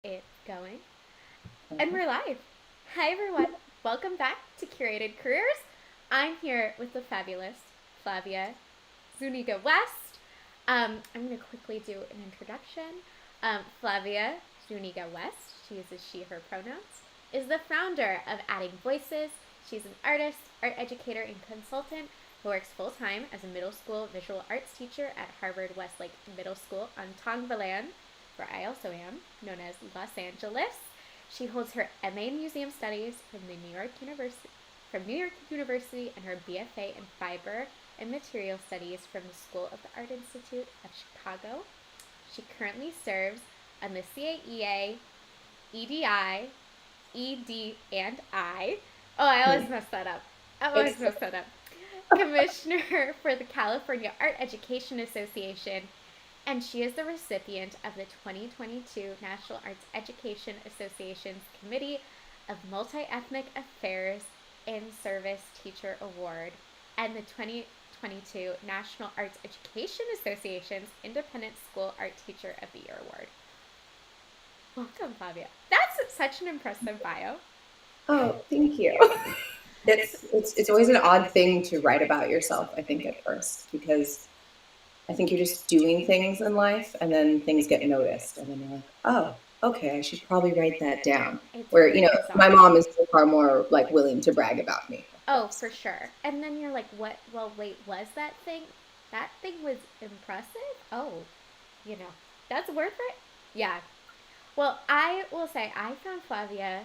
It's going. And we're live. Hi, everyone. Welcome back to Curated Careers. I'm here with the fabulous Flavia Zuniga West. I'm going to quickly do an introduction. Flavia Zuniga West, she uses she, her pronouns, is the founder of Adding Voices. She's an artist, art educator, and consultant who works full time as a middle school visual arts teacher at Harvard Westlake Middle School on Tongvalan, where I also am, known as Los Angeles. She holds her MA in Museum Studies from New York University and her BFA in Fiber and Material Studies from the School of the Art Institute of Chicago. She currently serves on the CAEA, EDI, ED, and I. Oh, I always mess that up. Commissioner for the California Art Education Association, and she is the recipient of the 2022 National Arts Education Association's Committee of Multi-Ethnic Affairs in Service Teacher Award and the 2022 National Arts Education Association's Independent School Art Teacher of the Year Award. Welcome, Flavia. That's such an impressive bio. Oh, thank you. It's always an odd thing to write about yourself, I think, at first, because I think you're just doing things in life and then things get noticed and then you're like, oh, okay, I should probably write that down. It's Where, very my bizarre. mom is far more like willing to brag about me, of Oh, course. for sure. And then you're like, what? Well, wait, was that thing? That thing was impressive? Oh, you know, that's worth it? Yeah. Well, I will say I found Flavia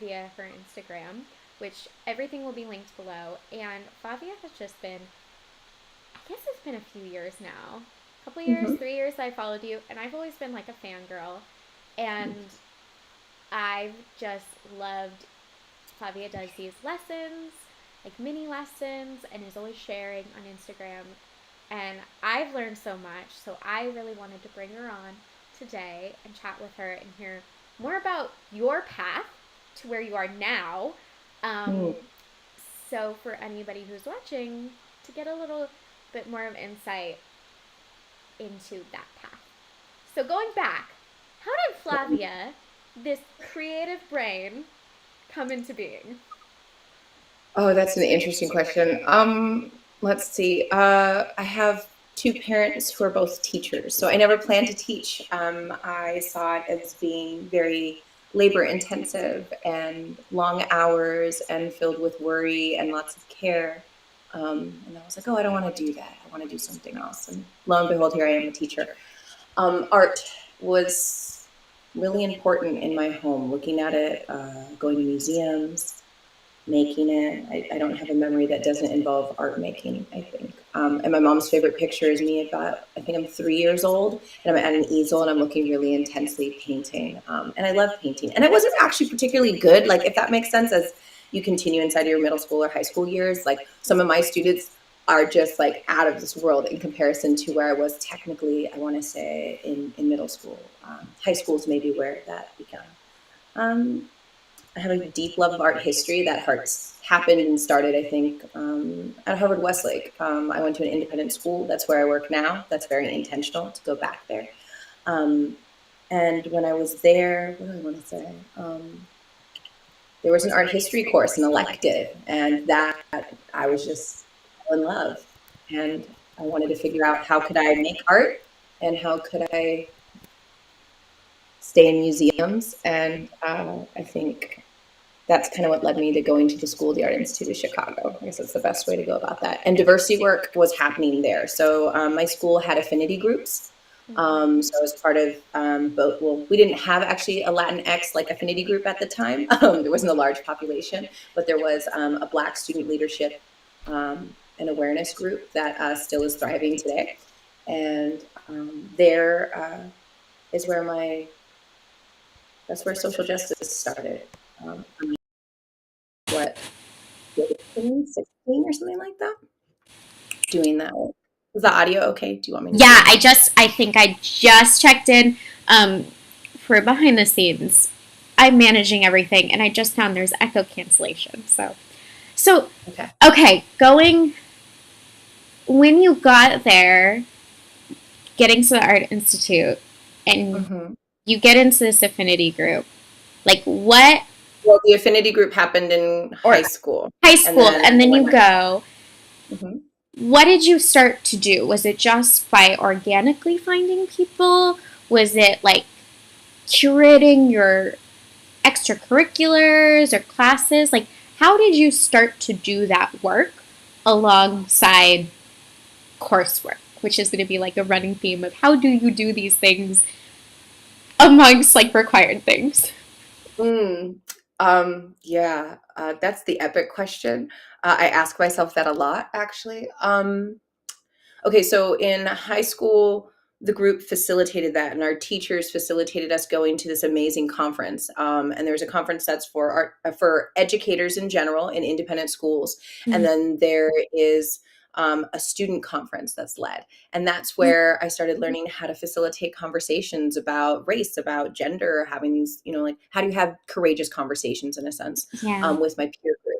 via her Instagram, which everything will be linked below. And Flavia has just been, I guess it's been a few years now. A couple years, Hmm. 3 years I followed you, and I've always been like a fangirl. And I've just loved Flavia does these lessons, like mini lessons, and is always sharing on Instagram. And I've learned so much, so I really wanted to bring her on today and chat with her and hear more about your path to where you are now. Um, Mm. so, for anybody who's watching, to get a little bit more of insight into that path. So, going back, how did Flavia, this creative brain, come into being? Oh, that's an interesting question. Let's see. I have two parents who are both teachers, so I never planned to teach. I saw it as being very labor intensive and long hours and filled with worry and lots of care. And I was like, oh, I don't want to do that. I want to do something else. And lo and behold, here I am, a teacher. Art was really important in my home, looking at it, going to museums, making it. I don't have a memory that doesn't involve art making, I think. And my mom's favorite picture is me about, I think I'm 3 years old, and I'm at an easel and I'm looking really intensely painting. And I love painting. And I wasn't actually particularly good, like, if that makes sense, as you continue inside your middle school or high school years. Like, some of my students are just like out of this world in comparison to where I was technically, I want to say, in middle school. High school is maybe where that began. Um, I have a deep love of art history. That hearts happened and started, I think, at Harvard Westlake. I went to an independent school. That's where I work now. That's very intentional to go back there. Um, and when I was there, what do I want to say? There was an art history course, an elective, and that I was just in love. And I wanted to figure out, how could I make art and how could I stay in museums. And I think that's kind of what led me to going to the School of the Art Institute of Chicago. I guess that's the best way to go about that. And diversity work was happening there. So my school had affinity groups. Mm-hmm. So I was part of both. Well, we didn't have actually a Latinx like affinity group at the time. There wasn't a large population, but there was a Black student leadership and awareness group that still is thriving today. And there is where that's where social justice started. Um, what 15, 16 or something like that. Doing that. Is the audio okay? Do you want me to Yeah, zoom in? I think I just checked in um, for behind the scenes. I'm managing everything, and I just found there's echo cancellation. So Okay. okay, going when you got there, getting to the art institute, and Mm-hmm. you get into this affinity group. Like what, Well, the affinity group happened in or high school, high and school, then and I then went. you go. Mhm. What did you start to do? Was it just by organically finding people? Was it like curating your extracurriculars or classes? Like, how did you start to do that work alongside coursework, which is going to be like a running theme of how do you do these things amongst like required things? Mm, yeah, that's the epic question. I ask myself that a lot, actually. Okay, so in high school, the group facilitated that, and our teachers facilitated us going to this amazing conference. And there's a conference that's for educators in general in independent schools, and Mm-hmm. then there is a student conference that's led, and that's where I started learning how to facilitate conversations about race, about gender, having these, like how do you have courageous conversations in a sense Yeah. with my peer group.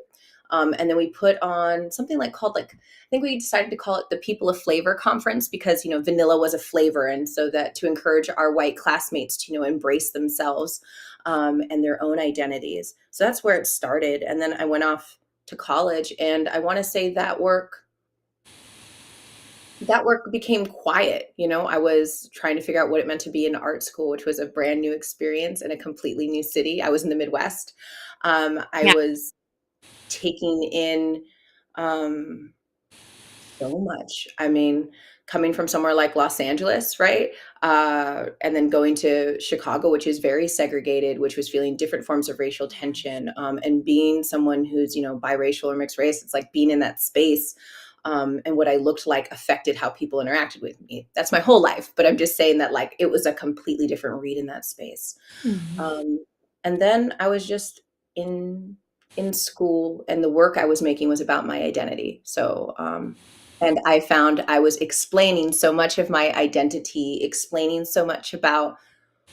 And then we put on something called I think we decided to call it the People of Flavor Conference because, vanilla was a flavor. And so that to encourage our white classmates to, embrace themselves and their own identities. So that's where it started. And then I went off to college, and I want to say that work became quiet. I was trying to figure out what it meant to be in art school, which was a brand new experience in a completely new city. I was in the Midwest. I Yeah. was taking in um, so much. I mean, coming from somewhere like Los Angeles, right? And then going to Chicago, which is very segregated, which was feeling different forms of racial tension. And being someone who's, biracial or mixed race, it's like being in that space. And what I looked like affected how people interacted with me. That's my whole life. But I'm just saying that like it was a completely different read in that space. Mm-hmm. Um, and then I was just in school, and the work I was making was about my identity. So and I found I was explaining so much of my identity, explaining so much about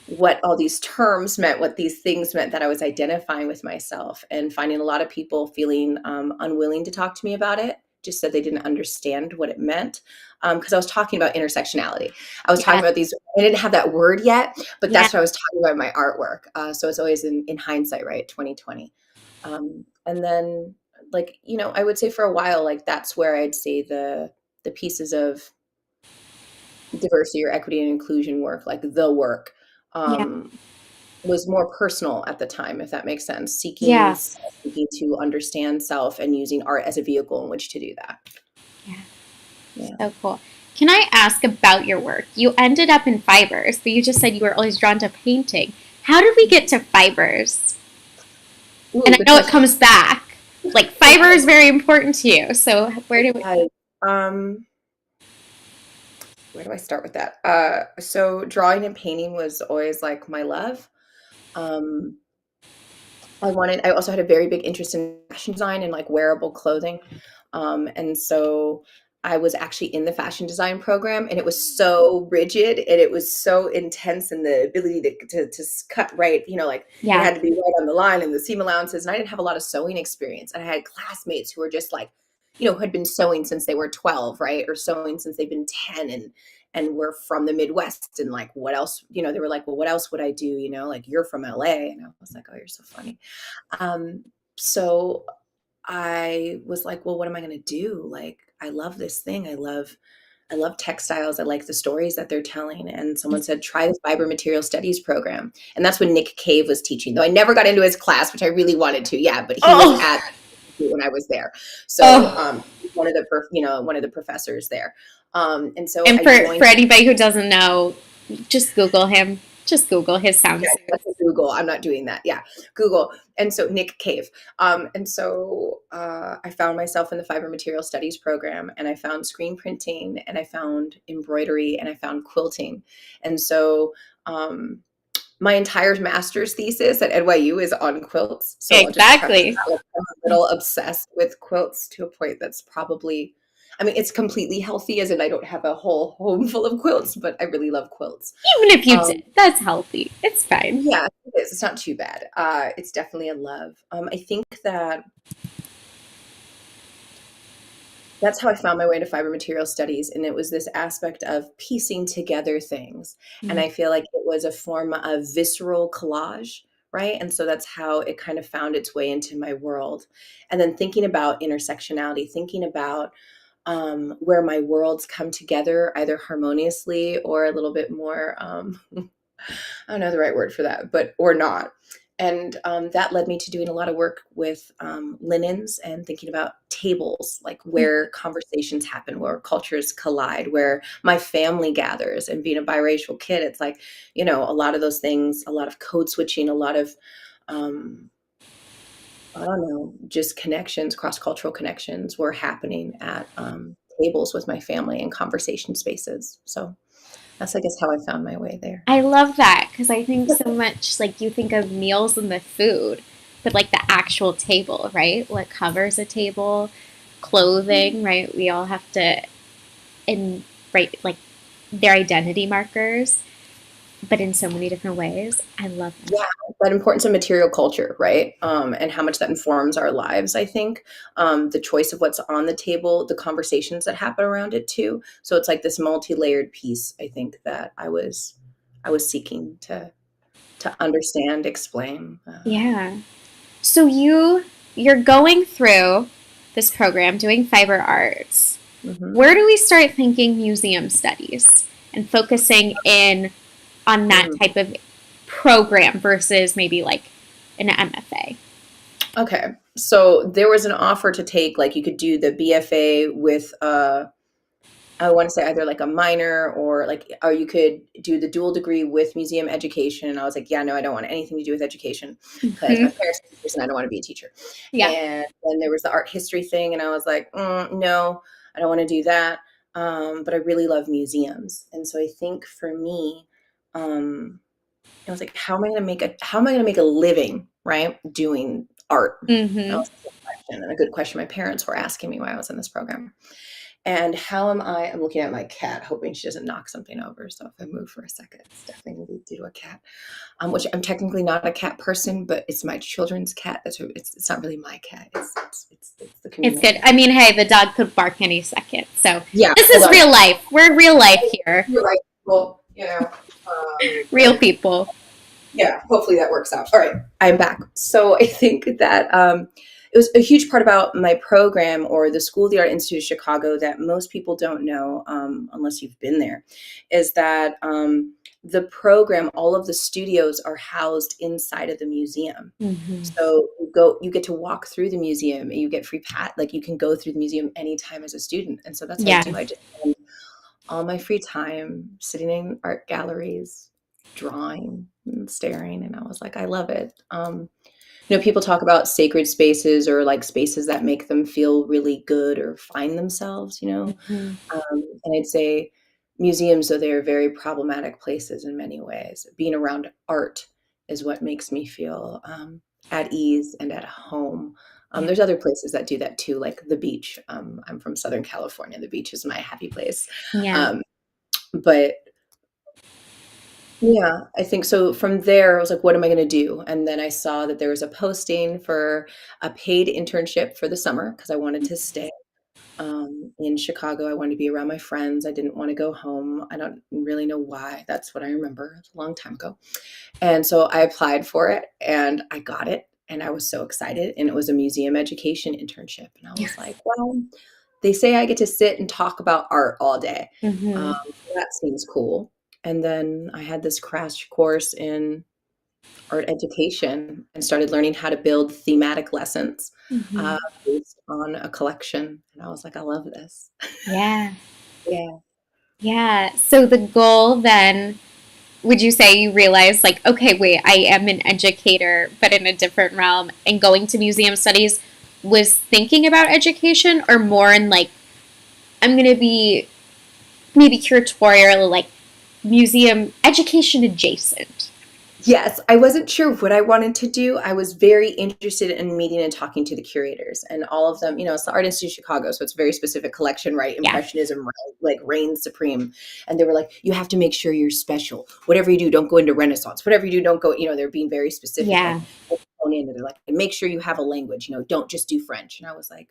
what all these terms meant, what these things meant, that I was identifying with myself, and finding a lot of people feeling unwilling to talk to me about it, just said they didn't understand what it meant. Because I was talking about intersectionality. I was talking Yeah. about these, I didn't have that word yet, but Yeah. that's what I was talking about in my artwork. So it's always in hindsight, right? 2020. And then I would say for a while, like that's where I'd say the pieces of diversity or equity and inclusion work, like the work, Yeah. um, was more personal at the time, if that makes sense. Yes. Seeking to understand self and using art as a vehicle in which to do that. Yeah. Yeah. So cool. Can I ask about your work? You ended up in fibers, but you just said you were always drawn to painting. How did we get to fibers? And Ooh, I good know it question. comes back. Like fiber is very important to you. So where do we? I, um, where do I start with that? So drawing and painting was always like my love. Um, I also had a very big interest in fashion design and like wearable clothing. And so I was actually in the fashion design program, and it was so rigid and it was so intense, and the ability to cut right, like it Yeah. had to be right on the line and the seam allowances. And I didn't have a lot of sewing experience. And I had classmates who were just like, who had been sewing since they were 12, right? Or sewing since they've been 10, and were from the Midwest. And like, what else, they were like, well, what else would I do? Like, you're from LA. And I was like, oh, you're so funny. Um, so I was like, well, what am I going to do? Like, I love this thing. I love textiles. I like the stories that they're telling. And someone said, try the fiber material studies program. And that's when Nick Cave was teaching, though I never got into his class, which I really wanted to. Yeah. But he was Oh. at when I was there. So, Oh. one of the professors there. And so And I for joined. anybody who doesn't know, just Google him. Just Google his sound Yeah, suit. that's a Google. I'm not doing that. Yeah, Google. And so Nick Cave. And so I found myself in the fiber material studies program, and I found screen printing, and I found embroidery, and I found quilting. And so my entire master's thesis at NYU is on quilts. So I'll just preface Exactly. that, like, I'm a little obsessed with quilts to a point that's probably, I mean, it's completely healthy, as in I don't have a whole home full of quilts, but I really love quilts. Even if you did, Um, that's healthy. It's fine. yeah, it is. It's not too bad. It's definitely a love. I think that that's how I found my way to fiber material studies. And it was this aspect of piecing together things. And Mm. I feel like it was a form of visceral collage, right? And so that's how it kind of found its way into my world. And then thinking about intersectionality, thinking about where my worlds come together either harmoniously or a little bit more I don't know the right word for that, but or not. And that led me to doing a lot of work with linens and thinking about tables, like where conversations happen, where cultures collide, where my family gathers. And being a biracial kid, it's like, a lot of those things, a lot of code switching, a lot of, um, I don't know, just connections, cross cultural connections were happening at tables with my family and conversation spaces. So that's, I guess, how I found my way there. I love that because I think so much like you think of meals and the food, but like the actual table, right? What covers a table, clothing, right? We all have to, in right, like their identity markers, but in so many different ways. I love that. Yeah, that importance of material culture, right? And how much that informs our lives, I think. The choice of what's on the table, the conversations that happen around it too. So it's like this multi-layered piece, I think, that I was seeking to understand, explain. Yeah. So you're going through this program doing fiber arts. Mhm. Where do we start thinking museum studies and focusing in on that Mm. type of program versus maybe like an MFA? Okay. So there was an offer to take, like you could do the BFA with I want to say either like a minor or you could do the dual degree with museum education. And I was like, yeah, no, I don't want anything to do with education because my Hmm. parents are teachers and I don't want to be a teacher. Yeah. And then there was the art history thing. And I was like, no, I don't want to do that. But I really love museums. And so I think for me, um, I was like, how am I going to make a living, right? Doing art. That Hmm. was a good question and a good question my parents were asking me while I was in this program. And how am I? I'm looking at my cat, hoping she doesn't knock something over. So if I move for a second, it's definitely going to be due to a cat. Which I'm technically not a cat person, but it's my children's cat. It's not really my cat. It's the It's communal good. cat. I mean, hey, the dog could bark any second. So Yeah, this hold is on. real life. We're real life here. You're right. Well, Real but people. yeah, hopefully that works out. All right, I'm back. So I think that it was a huge part about my program or the School of the Art Institute of Chicago that most people don't know, unless you've been there, is that the program, all of the studios are housed inside of the museum. Hmm. So you get to walk through the museum and you get free like you can go through the museum anytime as a student. And so that's what I Yeah. do. I just spend all my free time sitting in art galleries, drawing and staring. And I was like, I love it. People talk about sacred spaces or like spaces that make them feel really good or find themselves. Hmm. And I'd say museums, though they are very problematic places in many ways, being around art is what makes me feel at ease and at home. Yeah. There's other places that do that too, like the beach. I'm from Southern California. The beach is my happy place. Yeah. Um, but yeah, I think so. From there, I was like, what am I going to do? And then I saw that there was a posting for a paid internship for the summer because I wanted to stay in Chicago. I wanted to be around my friends. I didn't want to go home. I don't really know why. That's what I remember. It's a long time ago. And so I applied for it and I got it. And I was so excited. And it was a museum education internship. And I was like, well, they say I get to sit and talk about art all day. Hmm. So that seems cool. And then I had this crash course in art education and started learning how to build thematic lessons Hmm. uh, based on a collection. And I was like, I love this. Yeah. Yeah. Yeah. So the goal then, would you say you realize like, okay, wait, I am an educator, but in a different realm, and going to museum studies was thinking about education or more in like, I'm going to be maybe curatorial, like museum education adjacent. Yes, I wasn't sure what I wanted to do. I was very interested in meeting and talking to the curators, and all of them. It's the Art Institute of Chicago, so it's a very specific collection, right? Yeah. Impressionism, right? Like reigns supreme. And they were like, you have to make sure you're special. Whatever you do, don't go into Renaissance. Whatever you do, don't go. They're being very specific. Yeah. Like, don't go in, and they're like, and make sure you have a language. Don't just do French. And I was like,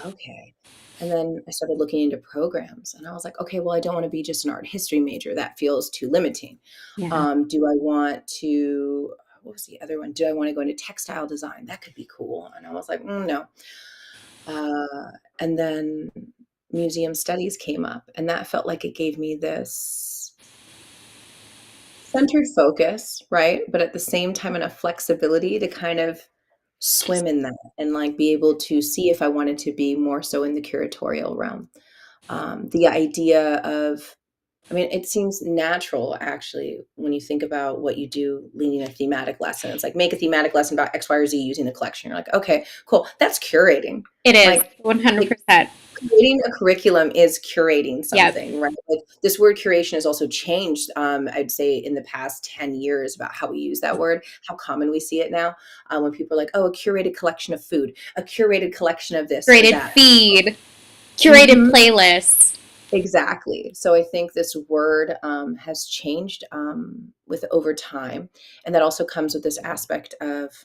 okay. And then I started looking into programs and I was like, okay, well, I don't want to be just an art history major. That feels too limiting. Yeah. Do I want to, what was the other one? Do I want to go into textile design? That could be cool. And I was like, no. And then museum studies came up, and that felt like it gave me this centered focus, right? But at the same time, enough flexibility to kind of swim in that and like be able to see if I wanted to be more so in the curatorial realm. The idea of, I mean, it seems natural actually when you think about what you do leading a thematic lesson. It's like make a thematic lesson about X, Y, or Z using the collection. You're like, okay, cool. That's curating. It is Like, like 100%. creating a curriculum is curating Yep. something, right? Like this word curation has also changed, I'd say in the past 10 years about how we use that word, how common we see it now. When people are like, oh, a curated collection of food, a curated collection of this or Curated that. feed, curated Mhm. playlist. Exactly. So I think this word has changed with over time. And that also comes with this aspect of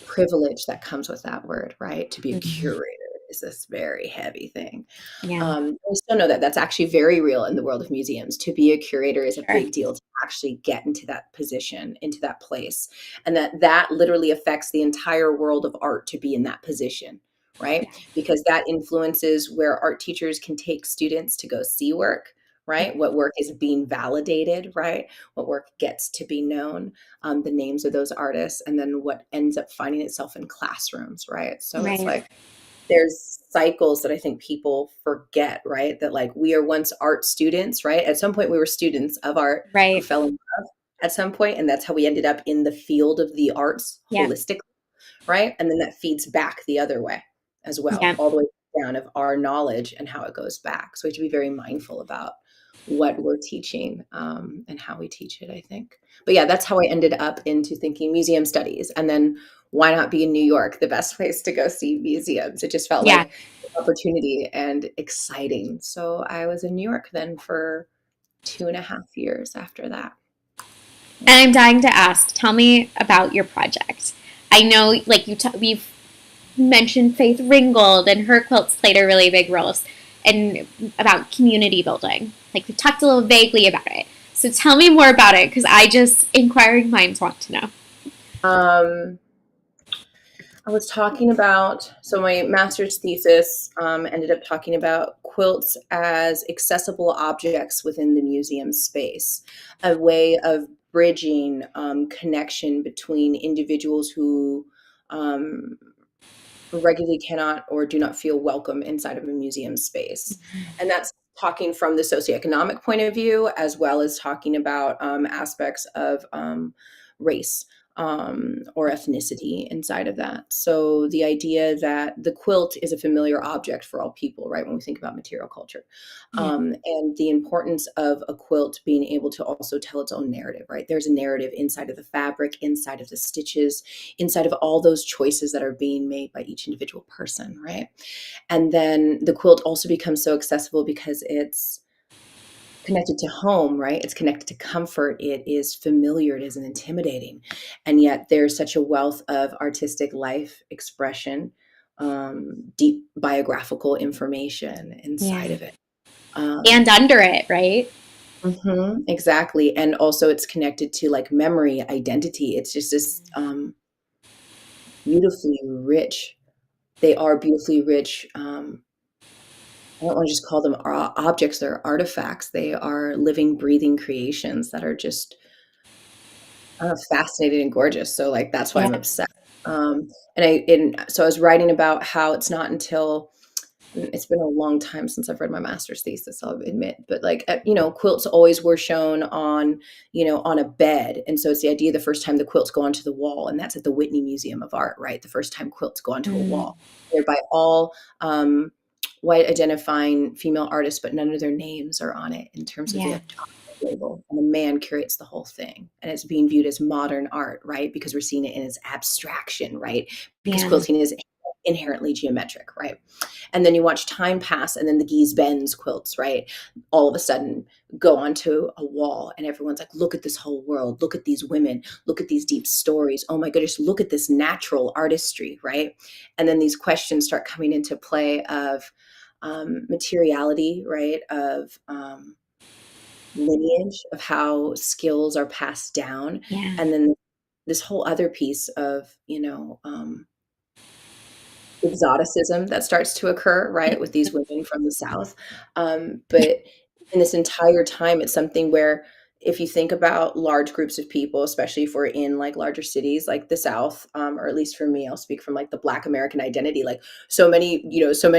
privilege that comes with that word, right? To be a Mhm. curator is this very heavy thing. Yeah, I still know that that's actually very real in the world of museums. To be a curator is a sure. big deal to actually get into that position, into that place, and that literally affects the entire world of art to be in that position, right? Yeah. Because that influences where art teachers can take students to go see work, right? What work is being validated, right? What work gets to be known, the names of those artists, and then what ends up finding itself in classrooms, right? So it's Right. like there's cycles that I think people forget, right? That like we are once art students, right? At some point we were students of art who Right. fell in love at some point, and that's how we ended up in the field of the arts Yeah. holistically, right? And then that feeds back the other way as well, Yeah. all the way down of our knowledge and how it goes back. So we have to be very mindful about what we're teaching and how we teach it, I think. But yeah, that's how I ended up into thinking museum studies. And then why not be in New York, the best place to go see museums? It just felt Yeah. like opportunity and exciting. So I was in New York then for 2.5 years after that. And I'm dying to ask, tell me about your project. I know, like we've mentioned Faith Ringgold and her quilts played a really big role, and about community building. Like we talked a little vaguely about it. So tell me more about it because I just inquiring minds want to know. Um, I was talking about, so my master's thesis ended up talking about quilts as accessible objects within the museum space, a way of bridging connection between individuals who um, regularly cannot or do not feel welcome inside of a museum space. And that's talking from the socioeconomic point of view, as well as talking about aspects of race or ethnicity inside of that. So the idea that the quilt is a familiar object for all people, right? When we think about material culture, Yeah. and the importance of a quilt being able to also tell its own narrative, right? There's a narrative inside of the fabric, inside of the stitches, inside of all those choices that are being made by each individual person, right? And then the quilt also becomes so accessible because it's connected to home, right? It's connected to comfort. It is familiar. It isn't intimidating. And yet there's such a wealth of artistic life expression, deep biographical information inside Yeah. of it. And Um, under it, right? exactly. And also it's connected to like memory, identity. It's just this beautifully rich. They are beautifully rich. I don't want to just call them objects, they're artifacts. They are living, breathing creations that are just fascinating and gorgeous. So like that's why Yeah. I'm obsessed. So I was writing about how it's not until it's been a long time since I've read my master's thesis, I'll admit, but like quilts always were shown on on a bed, and so it's the idea the first time the quilts go onto the wall, and that's at the Whitney Museum of Art, right? The first time quilts go onto a Mm. wall, they're by all white identifying female artists, but none of their names are on it in terms of Yeah. the label, and a man curates the whole thing, and it's being viewed as modern art, right? Because we're seeing it in its abstraction, right? Because Yeah. quilting is inherently geometric, right? And then you watch time pass, and then the Geese Benz quilts, right, all of a sudden go onto a wall, and everyone's like, look at this whole world, look at these women, look at these deep stories, oh my goodness, look at this natural artistry, right? And then these questions start coming into play of materiality, right, of lineage of how skills are passed down. Yeah. And then this whole other piece of, exoticism that starts to occur, right, with these women from the South. But in this entire time, it's something where if you think about large groups of people, especially if we're in like larger cities like the South, or at least for me, I'll speak from like the Black American identity. Like so many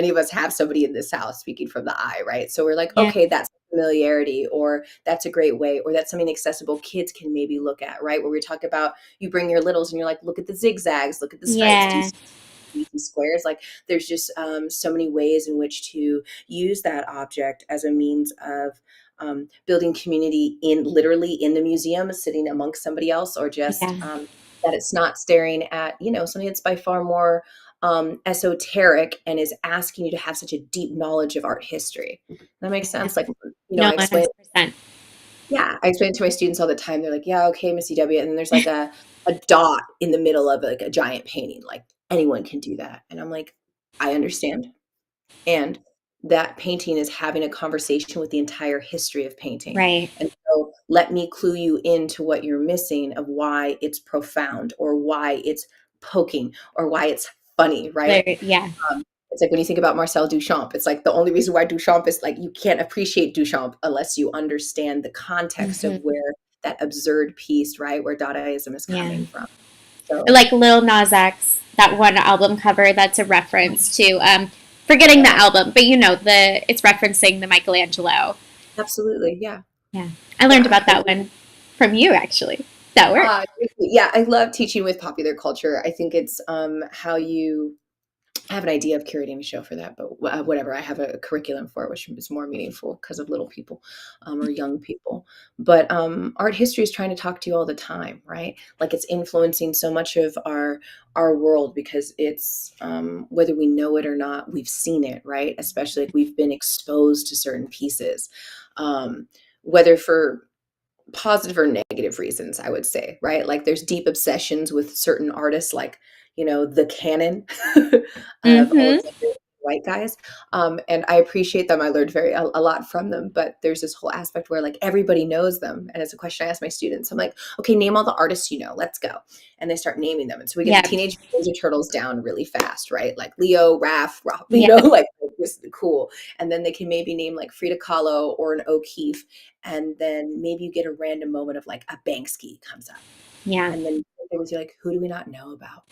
of us have somebody in the South speaking from the I, right? So we're like, Yeah. okay, that's familiarity, or that's a great way, or that's something accessible kids can maybe look at, right? Where we talk about you bring your littles and you're like, look at the zigzags, look at the stripes. Do you Yeah. these squares? Like there's just so many ways in which to use that object as a means of building community in literally in the museum, sitting amongst somebody else, or just Yeah. that it's not staring at something that's by far more esoteric and is asking you to have such a deep knowledge of art history. That makes Yeah. sense. Like No, I explain. 100%. Yeah, I explain it to my students all the time. They're like, "Yeah, okay, Missy W." And then there's like a dot in the middle of like a giant painting. Like anyone can do that. And I'm like, I understand. And that painting is having a conversation with the entire history of painting. Right. And so let me clue you into what you're missing of why it's profound or why it's poking or why it's funny, right? Yeah. It's like when you think about Marcel Duchamp, it's like the only reason why Duchamp is like you can't appreciate Duchamp unless you understand the context of Hmm. where that absurd piece, right, where Dadaism is Yeah. coming from. Or So like Lil Nas X, that one album cover that's a reference to forgetting the album, but it's referencing the Michelangelo. absolutely, yeah, Yeah. I learned yeah. about that one from you actually. That worked. Yeah, I love teaching with popular culture. I think it's how you I have an idea of curating a show for that, but whatever. I have a curriculum for it, which is more meaningful because of little people or young people. But art history is trying to talk to you all the time, right? Like it's influencing so much of our world because it's whether we know it or not, we've seen it, right? Especially like we've been exposed to certain pieces, whether for positive or negative reasons, I would say, right? Like there's deep obsessions with certain artists, like, the canon of Mm-hmm. Alexander white guys. And I appreciate them. I learned a lot from them, but there's this whole aspect where like everybody knows them. And it's a question I ask my students. I'm like, okay, name all the artists let's go. And they start naming them. And so we get the Yeah. Teenage Ninja Turtles down really fast, right? Like Leo, Raph, Rob, Yeah. like just cool. And then they can maybe name like Frida Kahlo or an O'Keeffe, and then maybe you get a random moment of like a Banksy comes up, Yeah. and then it was like, who do we not know about?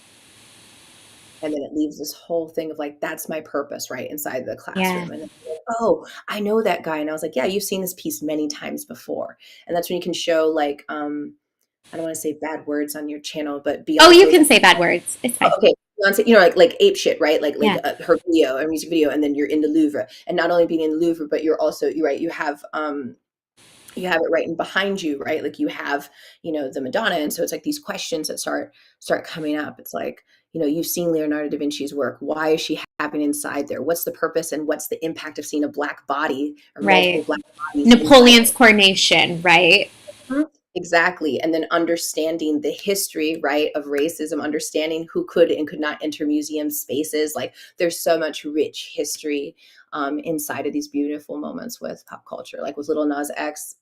And then it leaves this whole thing of like, that's my purpose, right, inside the Yeah. classroom. And then, like, oh, I know that guy. And I was like, yeah, you've seen this piece many times before. And that's when you can show like, I don't want to say bad words on your channel, but Oh, you Beyonce's can say bad words. It's oh, fine. okay. Beyonce, like ape shit, right? Yeah. Her video, a music video, and then you're in the Louvre. And not only being in the Louvre, but you're right, you have it right in behind you, right? Like you have, the Madonna. And so it's like these questions that start coming up. It's like, you've seen Leonardo da Vinci's work. Why is she having inside there? What's the purpose and what's the impact of seeing a black body or multiple Right. black bodies inside? Napoleon's coronation, right? Mhm. Exactly. And then understanding the history, right, of racism, understanding who could and could not enter museum spaces. Like there's so much rich history inside of these beautiful moments with pop culture, like with Little Nas X,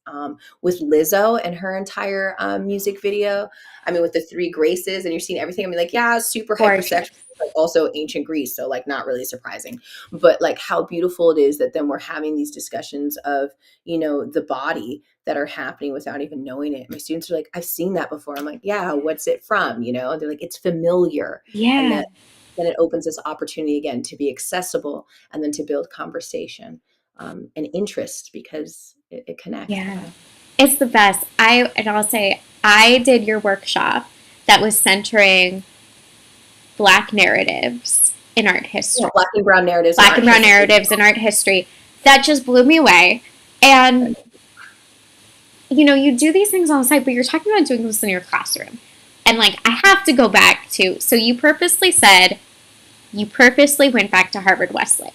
with Lizzo and her entire music video. I mean, with the Three Graces, and you're seeing everything. I mean, like, yeah, super Gorgeous. hypersexual, but also ancient Greece. So, like, not really surprising. But, like, how beautiful it is that then we're having these discussions of, the body that are happening without even knowing it. My students are like, I've seen that before. I'm like, yeah, what's it from? And they're like, it's familiar. And Yeah. that then it opens this opportunity again to be accessible and then to build conversation and interest because it connects. Yeah. It's the best. And I'll say I did your workshop that was centering Black narratives in art history. Yeah, black and brown narratives in Black art and brown history. narratives in art history. That just blew me away. And you do these things on the side, but you're talking about doing this in your classroom. And like I have to go back to so you purposely went back to Harvard Westlake.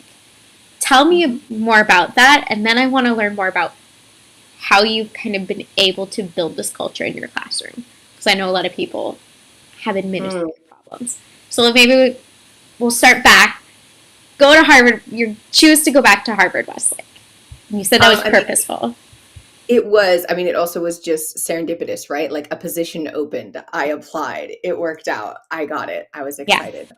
Tell me more about that, and then I want to learn more about how you've kind of been able to build this culture in your classroom. Because I know a lot of people have administrative problems. So maybe we'll start back go to Harvard, you choose to go back to Harvard Westlake. You said that was I mean, purposeful. it was, I mean, it also was just serendipitous, right? Like a position opened, I applied, it worked out, I got it, I was Yeah. excited.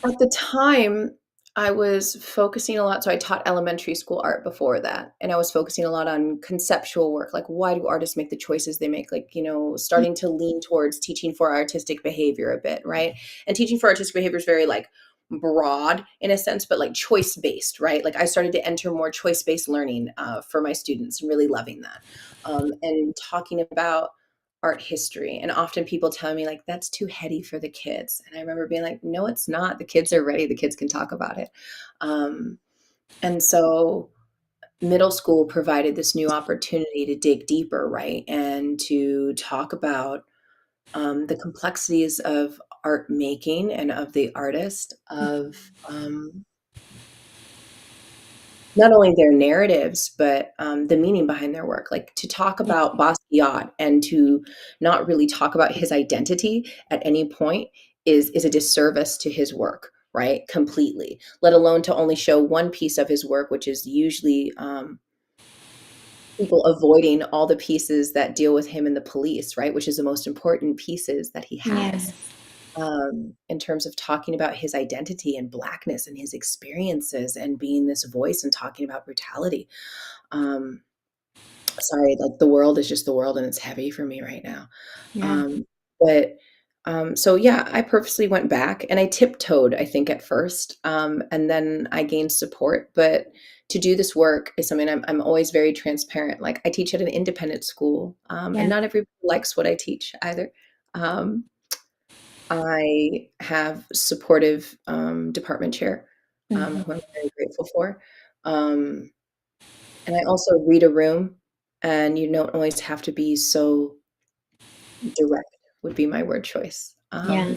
At the time, I was focusing a lot. So I taught elementary school art before that, and I was focusing a lot on conceptual work, like why do artists make the choices they make? Like, starting to lean towards teaching for artistic behavior a bit, right? And teaching for artistic behavior is very like broad in a sense, but like choice based, right? Like I started to enter more choice based learning for my students and really loving that, and talking about art history. And often people tell me like that's too heady for the kids, and I remember being like, no, it's not. The kids are ready, the kids can talk about it. um, and so middle school provided this new opportunity to dig deeper, right, and to talk about the complexities of art making and of the artist, of not only their narratives, but the meaning behind their work. Like to talk about Basquiat and to not really talk about his identity at any point is a disservice to his work, right? Completely. Let alone to only show one piece of his work, which is usually people avoiding all the pieces that deal with him and the police, right? Which is the most important pieces that he has. Yes. In terms of talking about his identity and blackness and his experiences and being this voice and talking about brutality. Um, Sorry, like the world is just the world and it's heavy for me right now. Yeah. Um, but so yeah, I purposely went back and I tiptoed, I think, at first. And then I gained support. But to do this work is something I'm always very transparent. Like I teach at an independent school, and Yeah. not everybody likes what I teach either. Um, I have supportive department chair, Mm-hmm. who I'm very grateful for. Um, and I also read a room, and you don't always have to be so direct, would be my word choice. Yeah.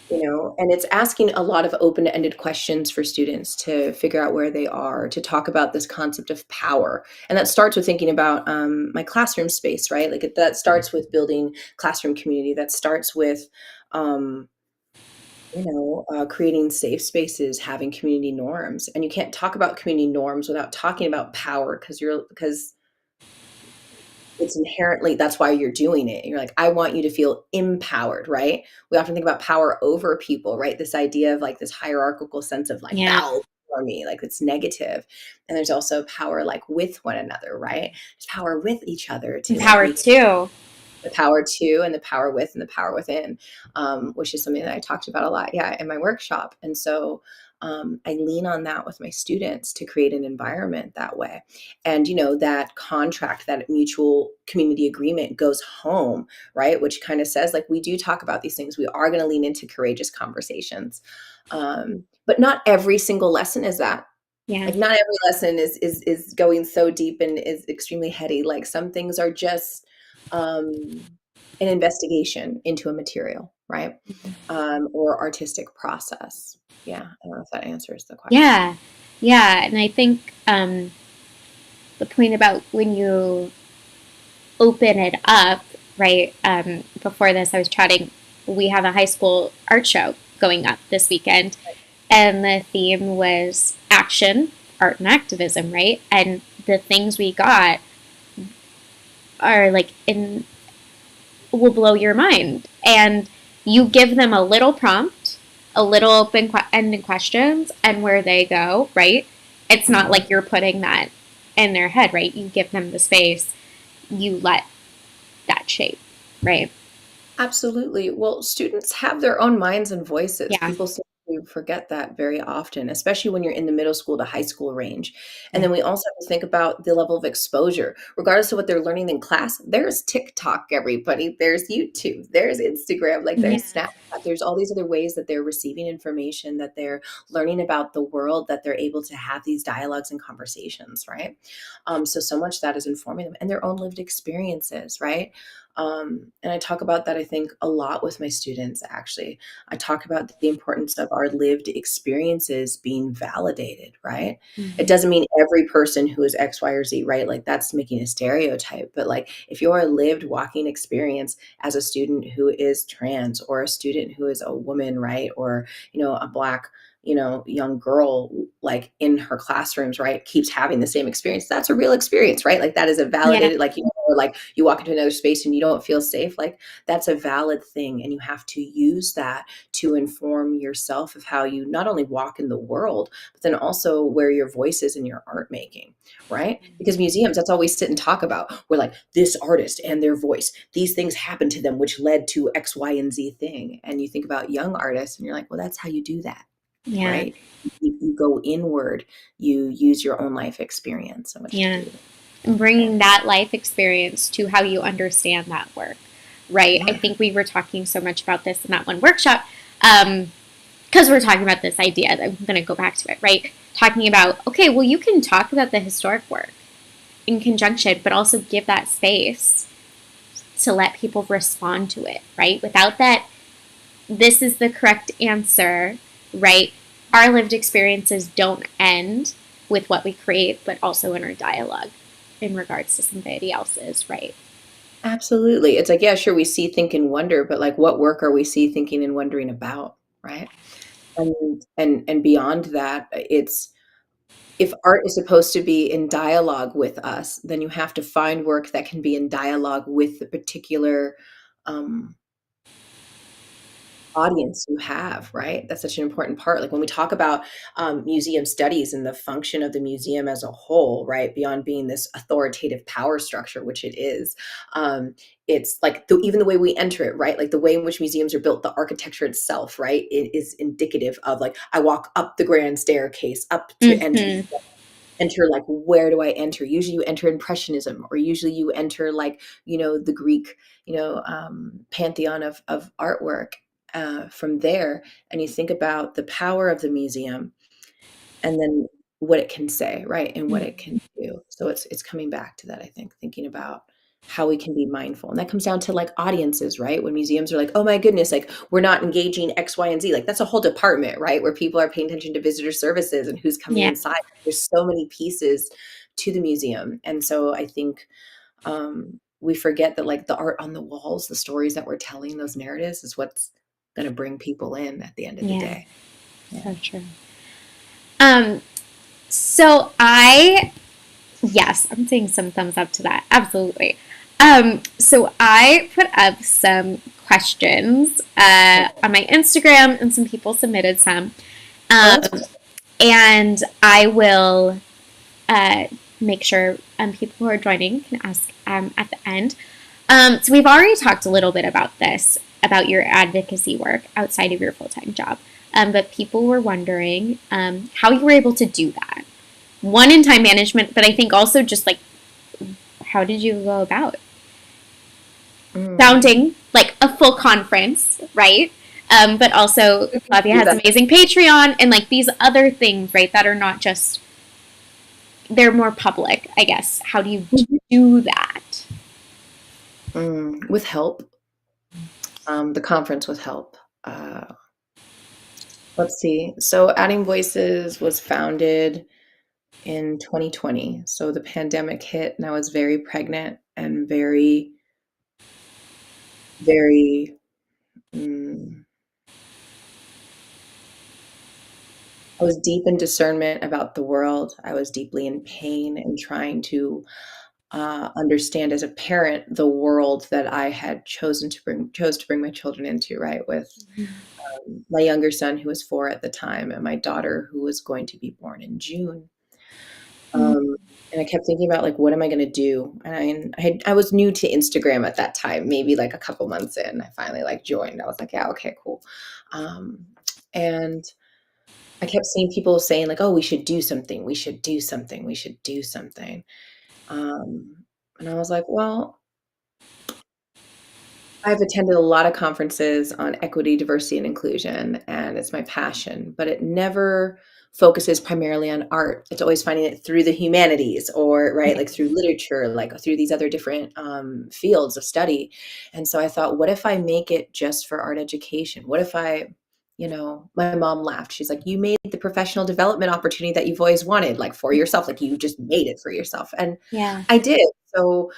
And it's asking a lot of open-ended questions for students to figure out where they are, to talk about this concept of power. And that starts with thinking about my classroom space, right? Like that starts with building classroom community. That starts with, um, creating safe spaces, having community norms. And you can't talk about community norms without talking about power because it's inherently that's why you're doing it. You're like, I want you to feel empowered, right? We often think about power over people, right? This idea of like this hierarchical sense of like Yeah. bow for me, like it's negative. And there's also power like with one another, right? There's power with each other to like Empowered make too. the power to and the power with and the power within, which is something that I talked about a lot, yeah, in my workshop. And so I lean on that with my students to create an environment that way. And that contract, that mutual community agreement goes home, right? Which kind of says like we do talk about these things. We are going to lean into courageous conversations, but not every single lesson is that. Yeah. Like not every lesson is going so deep and is extremely heady. Like some things are just an investigation into a material, right? Or artistic process. Yeah, I don't know if that answers the question. Yeah. Yeah. And I think the point about when you open it up, right? Before this, I was chatting. We have a high school art show going up this weekend, and the theme was action, art, and activism, right? And the things we got are like in will blow your mind, and you give them a little prompt, a little open-ended questions, and where they go, right? It's not Mhm. like you're putting that in their head, right? You give them the space, you let that shape, right? Absolutely. Well, students have their own minds and voices. Yeah. People seem to forget that very often, especially when you're in the middle school to high school range. And Yeah. then we also have to think about the level of exposure. Regardless of what they're learning in class, there's TikTok, everybody. There's YouTube, there's Instagram, like Yeah. there's Snapchat. There's all these other ways that they're receiving information, that they're learning about the world, that they're able to have these dialogues and conversations, right? So much that is informing them and their own lived experiences, right? And I talk about that, I think, a lot with my students, actually. I talk about the importance of our lived experiences being validated, right? It Mhm. doesn't mean every person who is X, Y, or Z, right? Like that's making a stereotype. But like if you're a lived walking experience as a student who is trans or a student who is a woman, right? Or, a Black young girl like in her classrooms, right, keeps having the same experience. That's a real experience, right? Like that is a Yeah. validated, like, or like you walk into another space and you don't feel safe. Like that's a valid thing. And you have to use that to inform yourself of how you not only walk in the world, but then also where your voice is in your art making, right? Because museums, that's all we sit and talk about. We're like, this artist and their voice, these things happened to them, which led to X, Y, and Z thing. And you think about young artists and you're like, well, that's how you do that, Yeah. right? You go inward, you use your own life experience in which to Yeah. do that. And Yeah. bringing that life experience to how you understand that work, right? I Yeah. think we were talking so much about this in that one workshop because we're talking about this idea. I'm going to go back to it, right? Talking about, okay, well, you can talk about the historic work in conjunction, but also give that space to let people respond to it, right? Without that, this is the correct answer, right? Our lived experiences don't end with what we create, but also in our dialogue in regards to somebody else's, right? Absolutely. It's like, yeah, sure, we see, think, and wonder, but like what work are we see, thinking, and wondering about, right? And beyond that, it's if art is supposed to be in dialogue with us, then you have to find work that can be in dialogue with the particular um, audience you have, right? That's such an important part. Like when we talk about museum studies and the function of the museum as a whole, right? Beyond being this authoritative power structure, which it is, it's like even the way we enter it, right? Like the way in which museums are built, the architecture itself, right? It is indicative of like I walk up the grand staircase up to Mm-hmm. enter like where do I enter? Usually you enter impressionism, or usually you enter like the Greek pantheon of artwork, from there, and you think about the power of the museum and then what it can say, right, and what it can do. So it's coming back to that, I think, thinking about how we can be mindful, and that comes down to like audiences, right? When museums are like, oh my goodness, like we're not engaging X, Y, and Z, like that's a whole department, right, where people are paying attention to visitor services and who's coming Yeah. inside. There's so many pieces to the museum, and so I think we forget that like the art on the walls, the stories that we're telling, those narratives is what's going to bring people in at the end of the Yeah. day. Yeah. So true. Um, so I, yes, I'm saying some thumbs up to that. Absolutely. So I put up some questions on my Instagram, and some people submitted some. Oh, that's cool. And I will uh, make sure people who are joining can ask at the end. So we've already talked a little bit about this, about your advocacy work outside of your full-time job. But people were wondering how you were able to do that. One, in time management, but I think also just like, how did you go about Mm. founding like a full conference, right? But also, Flavia Yeah, has amazing Patreon and like these other things, right, that are not just, they're more public, I guess. How do you do that? with help. The conference with help. Let's see. So Adding Voices was founded in 2020. So the pandemic hit and I was very pregnant and very, very, mm, I was deep in discernment about the world. I was deeply in pain and trying to understand as a parent the world that I had chose to bring my children into, right? With my younger son who was 4 at the time and my daughter who was going to be born in June. Um, and I kept thinking about like, what am I going to do? And I was new to Instagram at that time, maybe like a couple months in. I finally like joined. I was like, yeah, okay, cool. Um, and I kept seeing people saying like, oh, we should do something. We should do something. We should do something. Um, and I was like, well, I've attended a lot of conferences on equity, diversity, and inclusion, and it's my passion, but it never focuses primarily on art. It's always finding it through the humanities, or right, like through literature, like through these other different fields of study. And so I thought, what if I make it just for art education? What if my mom laughed. She's like, you made the professional development opportunity that you've always wanted, like for yourself, like you just made it for yourself. And Yeah. I did. So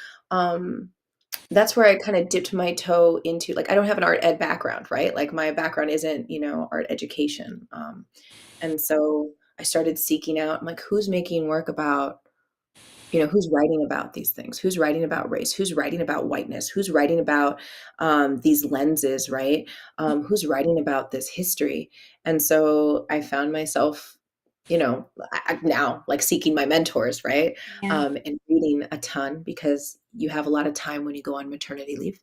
that's where I kind of dipped my toe into, like, I don't have an art ed background, right? Like my background isn't, art education. And so I started seeking out, I'm like, who's making work about, who's writing about these things? Who's writing about race? Who's writing about whiteness? Who's writing about these lenses, right? Who's writing about this history? And so I found myself, now like seeking my mentors, right? Yeah. And reading a ton, because you have a lot of time when you go on maternity leave.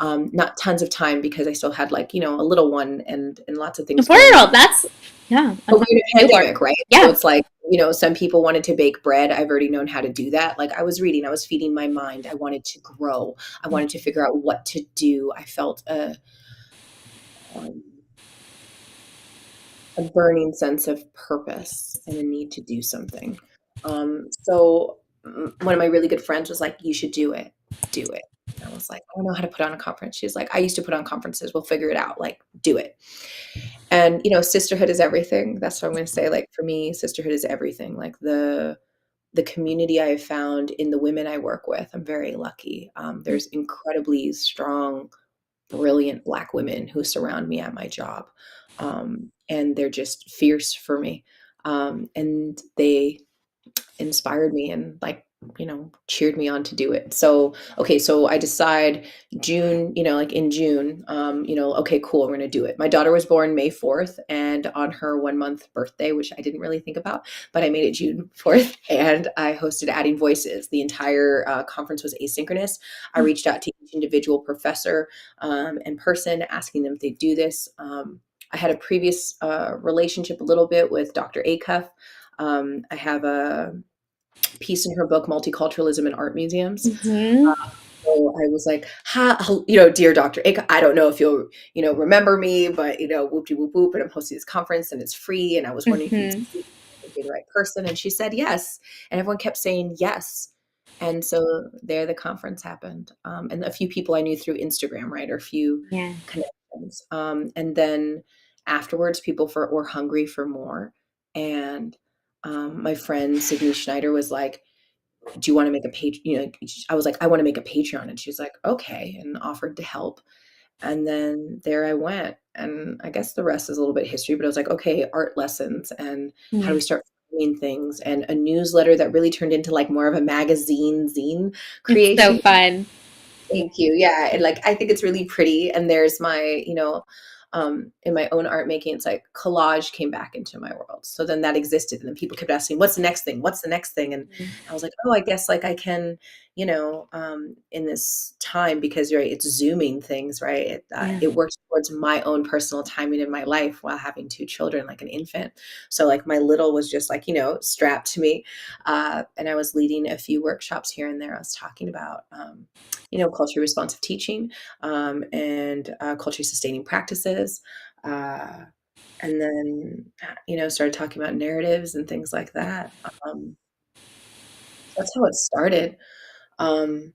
Not tons of time, because I still had, like, a little one and lots of A things going four-year-old. on. That's yeah. But we're in a Newborn. pandemic, right? So Yeah. it's like, some people wanted to bake bread. I've already known how to do that. Like, I was reading, I was feeding my mind. I wanted to grow. I wanted to figure out what to do. I felt um, a burning sense of purpose and a need to do something. So one of my really good friends was like, you should do it. Do it. And I was like, I don't know how to put on a conference. She's like, I used to put on conferences. We'll figure it out. Like, do it. And, sisterhood is everything. That's what I'm going to say. Like, for me, sisterhood is everything. Like, the community I have found in the women I work with, I'm very lucky. There's incredibly strong, brilliant Black women who surround me at my job. And they're just fierce for me. And they inspired me and, like, cheered me on to do it. So, okay, so I decide June, like in June, okay, cool, we're going to do it. My daughter was born May 4th, and on her 1 month birthday, which I didn't really think about, but I made it June 4th, and I hosted Adding Voices. The entire conference was asynchronous. I reached out to each individual professor and person, asking them if they'd do this. I had a previous relationship a little bit with Dr. Acuff. I have a piece in her book, Multiculturalism in Art Museums. Mm-hmm. So I was like, dear Dr. Acuff, I don't know if you'll, remember me, but, whoop de whoop whoop, and I'm hosting this conference and it's free. And I was wondering if you'd Mm-hmm. see if you'd be the right person. And she said yes. And everyone kept saying yes. And so there the conference happened. And a few people I knew through Instagram, right? Or a few Yeah. connections. And then afterwards, people were hungry for more. And my friend Sydney Schneider was like, do you want to make a page? I was like, I want to make a Patreon. And she's like, okay, and offered to help. And then there I went. And I guess the rest is a little bit history, but I was like, okay, art lessons, and how do Yeah. we start framing things, and a newsletter that really turned into like more of a magazine zine It's so creation. fun. Thank you. Yeah. And like, I think it's really pretty. And there's my, in my own art making, it's like collage came back into my world. So then that existed. And then people kept asking, what's the next thing? What's the next thing? And I was like, oh, I guess like I can, in this time, because right, it's zooming things, right? Yeah. It works towards my own personal timing in my life while having two children, like an infant. So like my little was just like, strapped to me. And I was leading a few workshops here and there. I was talking about, culturally responsive teaching, and culturally sustaining practices. Uh, and then, started talking about narratives and things like that. That's how it started. Um,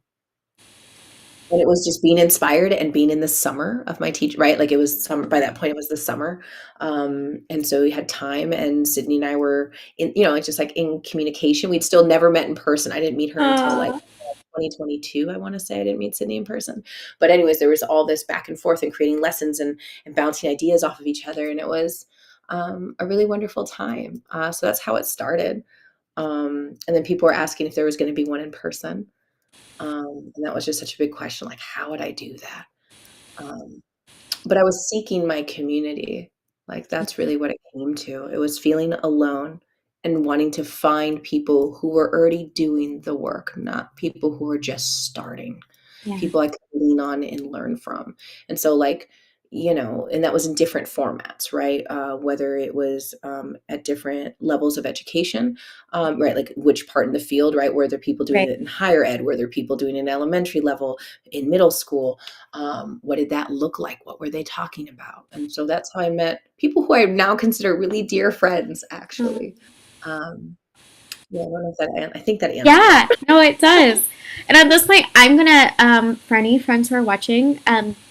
and it was just being inspired and being in the summer of my teach, right? Like it was summer, by that point it was the summer. And so we had time, and Sydney and I were in, like just like in communication. We'd still never met in person. I didn't meet her until like Aw. 2022, I want to say. I didn't meet Sydney in person. But anyways, there was all this back and forth and creating lessons and bouncing ideas off of each other. And it was a really wonderful time. So that's how it started. And then people were asking if there was going to be one in person. And that was just such a big question, like, how would I do that? Um, but I was seeking my community. Like, that's really what it came to. It was feeling alone and wanting to find people who were already doing the work, not people who are just starting, Yeah. people I could lean on and learn from. And so, like, and that was in different formats, right? Whether it was at different levels of education, right? Like which part in the field, right? Were there people doing Right. it in higher ed? Were there people doing it in elementary level, in middle school? What did that look like? What were they talking about? And so that's how I met people who I now consider really dear friends, actually. Um, yeah, I don't know if I think that answered it. Yeah, no, it does. And at this point, I'm gonna, for any friends who are watching,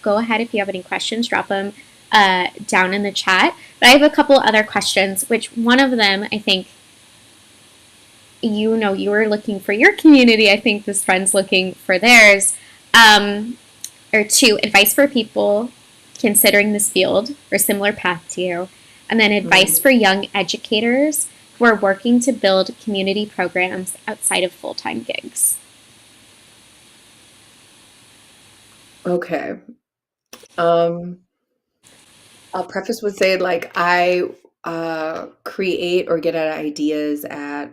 go ahead if you have any questions, drop them down in the chat. But I have a couple other questions, which one of them, I think, you were looking for your community. I think this friend's looking for theirs. Um, or two, advice for people considering this field or similar path to you, and then advice Mm, for young educators who are working to build community programs outside of full-time gigs. okay. Um, I'll preface with saying, like, I create or get at ideas at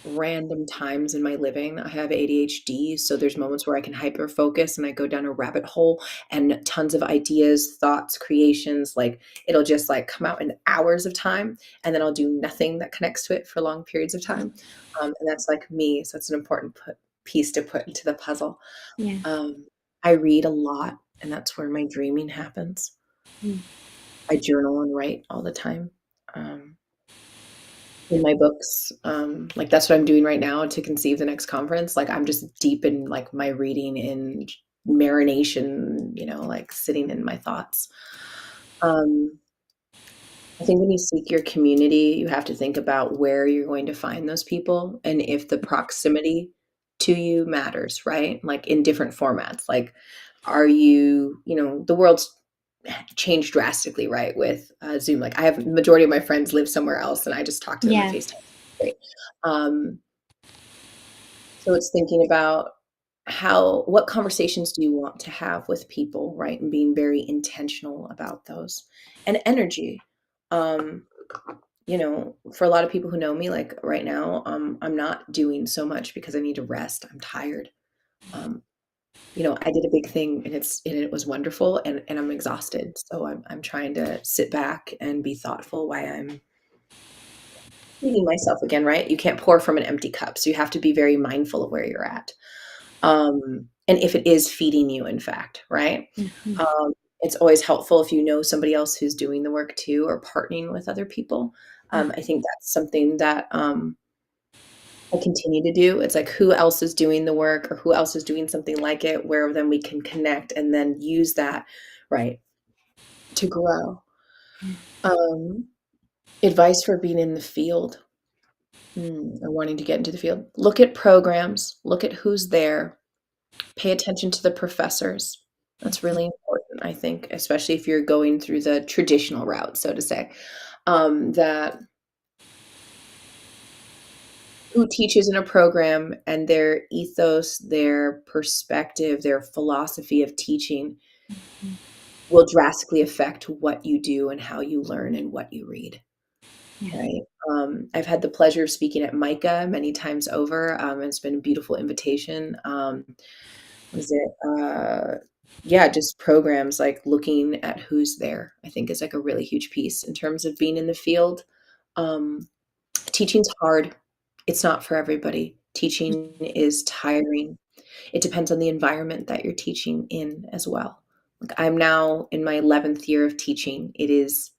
random times in my living. I have ADHD, so there's moments where I can hyper focus and I go down a rabbit hole and tons of ideas, thoughts, creations, like it'll just like come out in hours of time, and then I'll do nothing that connects to it for long periods of time. And that's like me, so it's an important piece to put into the puzzle. Yeah. Um, I read a lot, and that's where my dreaming happens. Mm. I journal and write all the time. Um, in my books, like that's what I'm doing right now to conceive the next conference. Like I'm just deep in like my reading and marination, like sitting in my thoughts. Um, I think when you seek your community, you have to think about where you're going to find those people and if the proximity to you matters, right? Like in different formats. Like, are you, the world's changed drastically, right? With Zoom. Like, I have the majority of my friends live somewhere else, and I just talk to them on Yeah. FaceTime. Great. Um, so it's thinking about what conversations do you want to have with people, right? And being very intentional about those. And energy. Um, for a lot of people who know me, like right now, I'm not doing so much because I need to rest. I'm tired. Um, I did a big thing and it was wonderful and I'm exhausted. So I'm trying to sit back and be thoughtful while I'm feeding myself again, right? You can't pour from an empty cup. So you have to be very mindful of where you're at. And if it is feeding you, in fact, right? Mhm. Um, it's always helpful if you know somebody else who's doing the work too or partnering with other people. I think that's something that I continue to do. It's like who else is doing the work or who else is doing something like it, where then we can connect and then use that, right, to grow. Um, advice for being in the field, or wanting to get into the field. Look at programs, look at who's there, pay attention to the professors. That's really important, I think, especially if you're going through the traditional route, so to say. That who teaches in a program and their ethos, their perspective, their philosophy of teaching will drastically affect what you do and how you learn and what you read, Yeah. right? I've had the pleasure of speaking at MICA many times over. It's been a beautiful invitation. Was it? Yeah, just programs like looking at who's there, I think is like a really huge piece in terms of being in the field. Um, teaching's hard. It's not for everybody. Teaching is tiring. It depends on the environment that you're teaching in as well. Like I'm now in my 11th year of teaching. It is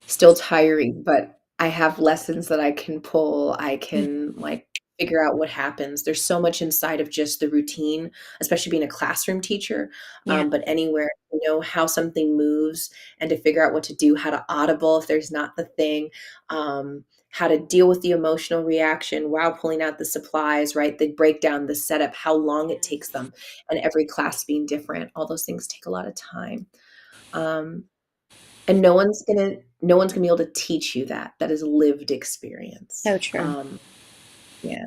still tiring, but I have lessons that I can pull. I can like figure out what happens. There's so much inside of just the routine, especially being a classroom teacher. Yeah. But anywhere, how something moves and to figure out what to do, how to audible if there's not the thing, how to deal with the emotional reaction while pulling out the supplies, right? The breakdown, the setup, how long it takes them, and every class being different. All those things take a lot of time. Um, and no one's gonna be able to teach you that. That is lived experience. So true. Yeah.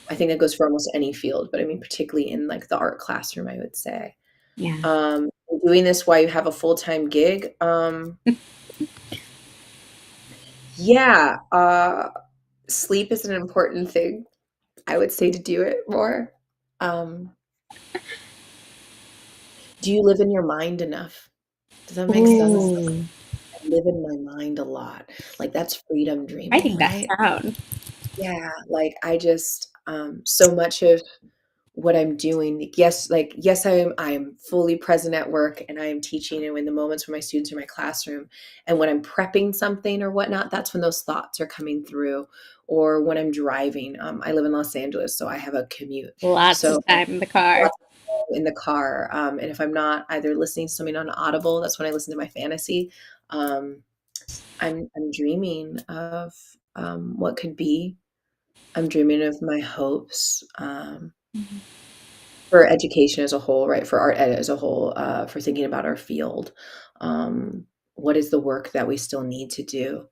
I think that goes for almost any field, but I mean, particularly in, like, the art classroom, I would say. Yeah. Doing this while you have a full-time gig, yeah, sleep is an important thing, I would say, to do it more. Um, do you live in your mind enough? Does that make sense? Ooh, I live in my mind a lot. Like that's freedom dreaming, writing that right? down. Yeah, like I just so much of what I'm doing, yes, like yes, I am fully present at work and I am teaching and in the moments when my students are in my classroom and when I'm prepping something or whatnot, that's when those thoughts are coming through. Or when I'm driving. I live in Los Angeles, so I have a commute. Lots So of time in the car. lots of time in the car. And if I'm not either listening to something on Audible, that's when I listen to my fantasy. Um, I'm dreaming of what could be. I'm dreaming of my hopes. Mhm. For education as a whole, right? For art ed as a whole, for thinking about our field. What is the work that we still need to do?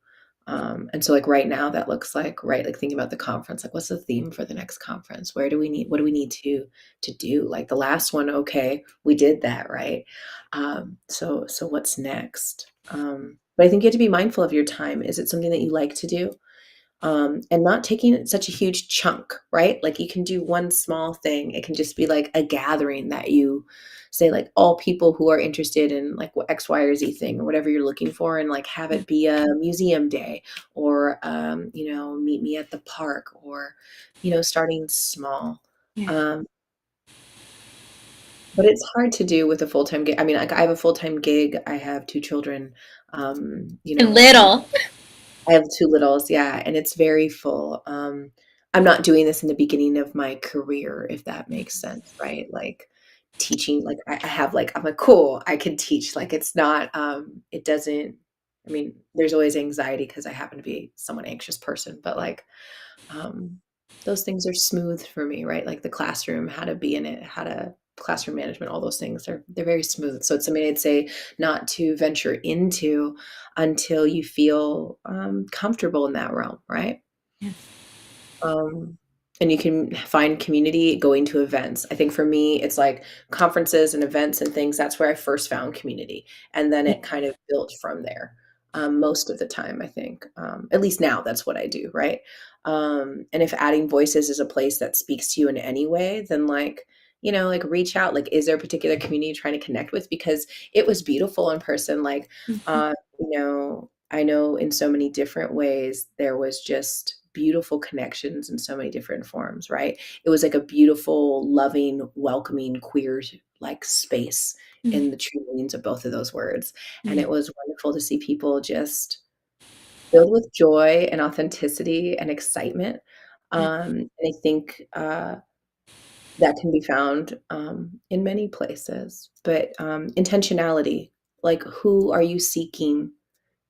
And so like right now that looks like, right, like thinking about the conference, like what's the theme for the next conference? What do we need to do? Like the last one, okay, we did that, right? So what's next? But I think you have to be mindful of your time. Is it something that you like to do? And not taking such a huge chunk, right? Like you can do one small thing. It can just be like a gathering that you say, like all people who are interested in like what X, Y, or Z thing or whatever you're looking for, and like have it be a museum day or, meet me at the park or, starting small. Yeah. Um, but it's hard to do with a full time gig. I mean, like I have a full time gig. I have two children. And And little. I have 2 littles, yeah, and it's very full. I'm not doing this in the beginning of my career, if that makes sense, right? Like, teaching, like, I have, like I'm like, "Cool, I can teach." Like, it's not, it doesn't I mean, there's always anxiety because I happen to be somewhat anxious person, but, like, um, those things are smooth for me, right? Like, the classroom, how to be in it, how to classroom management, all those things they're very smooth. So it's something I'd say not to venture into until you feel, comfortable in that realm, right? Yeah. Um, and you can find community going to events. I think for me, it's like conferences and events and things, that's where I first found community, and then Yeah. it kind of built from there, most of the time, I think. At least now that's what I do, right? And if adding voices is a place that speaks to you in any way, then like, like reach out. Like, is there a particular community you're trying to connect with? Because it was beautiful in person. Like, Mhm. I know in so many different ways there was just beautiful connections in so many different forms, right? It was like a beautiful, loving, welcoming, queer like space Mhm. in the true meanings of both of those words. And Yeah. it was wonderful to see people just filled with joy and authenticity and excitement. Yeah. And I think that can be found in many places. But intentionality, like who are you seeking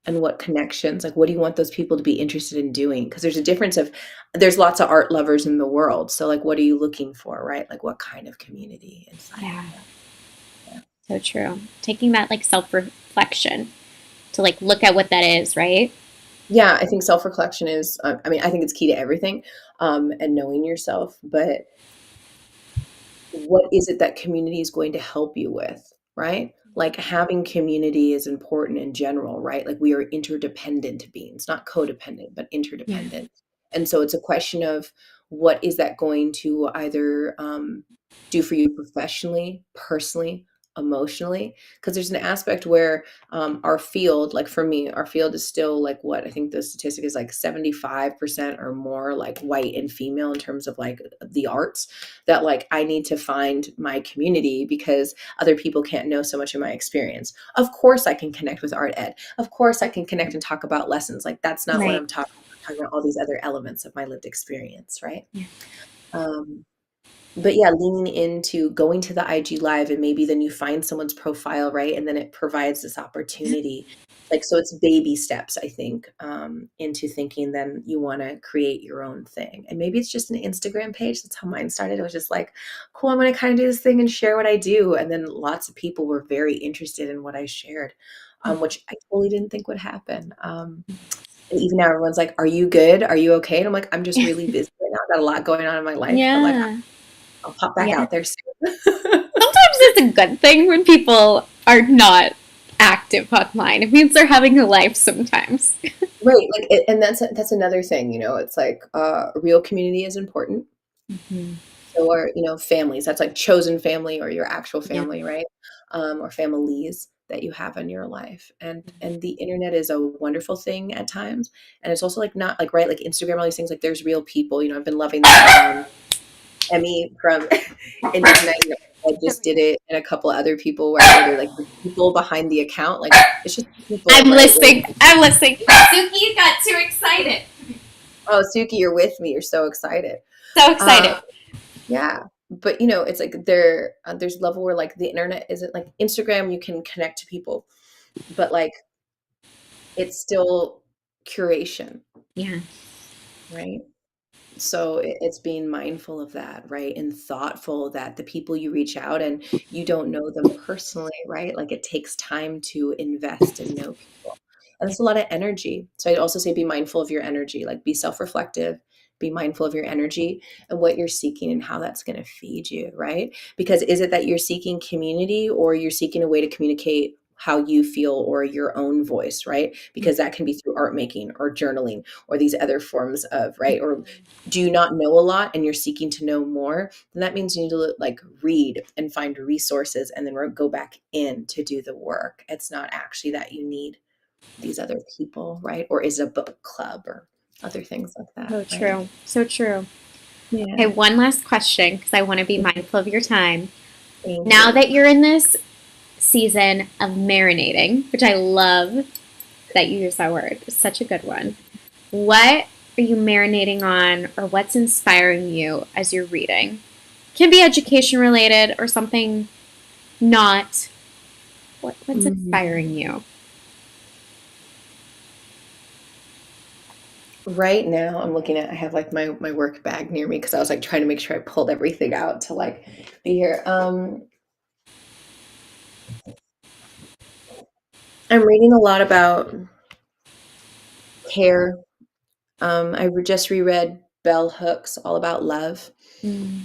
and what connections, like what do you want those people to be interested in doing? Because there's lots of art lovers in the world. So like what are you looking for, right? Like what kind of community inside of Yeah. that? Yeah. So true. Taking that like self reflection to like look at what that is, right? Yeah, I think self-reflection is, I mean, I think it's key to everything, and knowing yourself, but what is it that community is going to help you with, right? Like having community is important in general, right? Like we are interdependent beings, not codependent, but Yeah. interdependent. And so it's a question of what is that going to either do for you professionally, personally, emotionally? Because there's an aspect where our field, like for me, our field is still like what I think the statistic is like 75% or more like white and female in terms of like the arts, that like I need to find my community because other people can't know so much of my experience. Of course I can connect with art ed. Of course I can connect and talk about lessons. Like that's not what Right. I'm talking about. I'm talking about all these other elements of my lived experience, right? Yeah. Um, but yeah, leaning into going to the IG live and maybe then you find someone's profile, right? And then it provides this opportunity. Like, so it's baby steps, I think, into thinking then you want to create your own thing. And maybe it's just an Instagram page. That's how mine started. It was just like, cool, I'm going to kind of do this thing and share what I do. And then lots of people were very interested in what I shared, which I totally didn't think would happen. And even now everyone's like, are you good? Are you okay? And I'm like, I'm just really busy right now. I've got a lot going on in my life, but like, Yeah. I'll pop back Yeah. out there soon. Sometimes it's a good thing when people are not active online. It means they're having a life sometimes. Right, like, and that's another thing, it's like, real community is important. Mhm. So are, families, that's like chosen family or your actual Yeah. family, right? Or families. that you have in your life. And the internet is a wonderful thing at times. And it's also like not like, right, like Instagram, all these things, like there's real people. I've been loving that. Emmy from Indies Night, I just did it, and a couple of other people where they're like the people behind the account. Like it's just people, I'm right? listening. I'm listening. Suki got too excited. Oh, Suki, you're with me. You're so excited. So excited. Yeah. But it's like there's a level where like the internet isn't like Instagram, you can connect to people, but like it's still curation, Yeah. right? So it's being mindful of that, right? And thoughtful that the people you reach out and you don't know them personally, right? Like it takes time to invest and know people. And it's a lot of energy. So I'd also say be mindful of your energy, like be self-reflective, be mindful of your energy and what you're seeking and how that's going to feed you, right? Because is it that you're seeking community or you're seeking a way to communicate how you feel or your own voice, right? Because that can be through art making or journaling or these other forms of, right? Or do you not know a lot and you're seeking to know more, then that means you need to like read and find resources and then go back in to do the work. It's not actually that you need these other people, right? Or is it a book club or other things like that? So right? true. So true. Yeah. Okay, one last question because I want to be mindful of your time. Thank Now you. that you're in this season of marinating, which I love that you use that word, it's such a good one. What are you marinating on or what's inspiring you as you're reading? Can be education related or something not. What's inspiring you? Right now I'm looking at, I have like my work bag near me because I was like trying to make sure I pulled everything out to like be here. I'm reading a lot about care. Just reread Bell Hooks, All About Love, Mm.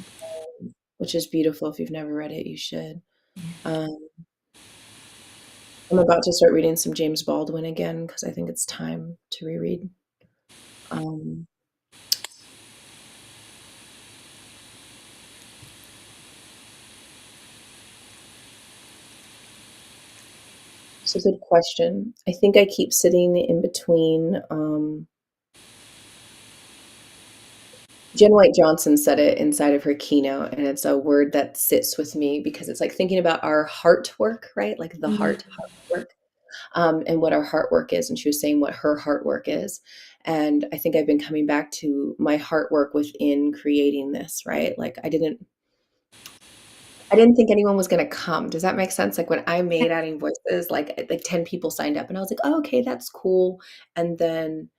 which is beautiful. If you've never read it, you should. Um, I'm about to start reading some James Baldwin again because I think it's time to reread. Um, it's a good question. I think I keep sitting in between. Jen White Johnson said it inside of her keynote, and it's a word that sits with me because it's like thinking about our heart work, right? Like the heart work, and what our heart work is. And she was saying what her heart work is. And I think I've been coming back to my heart work within creating this, right? Like I didn't think anyone was gonna come. Does that make sense? Like when I made Adding Voices, like 10 people signed up and I was like, oh, okay, that's cool. And then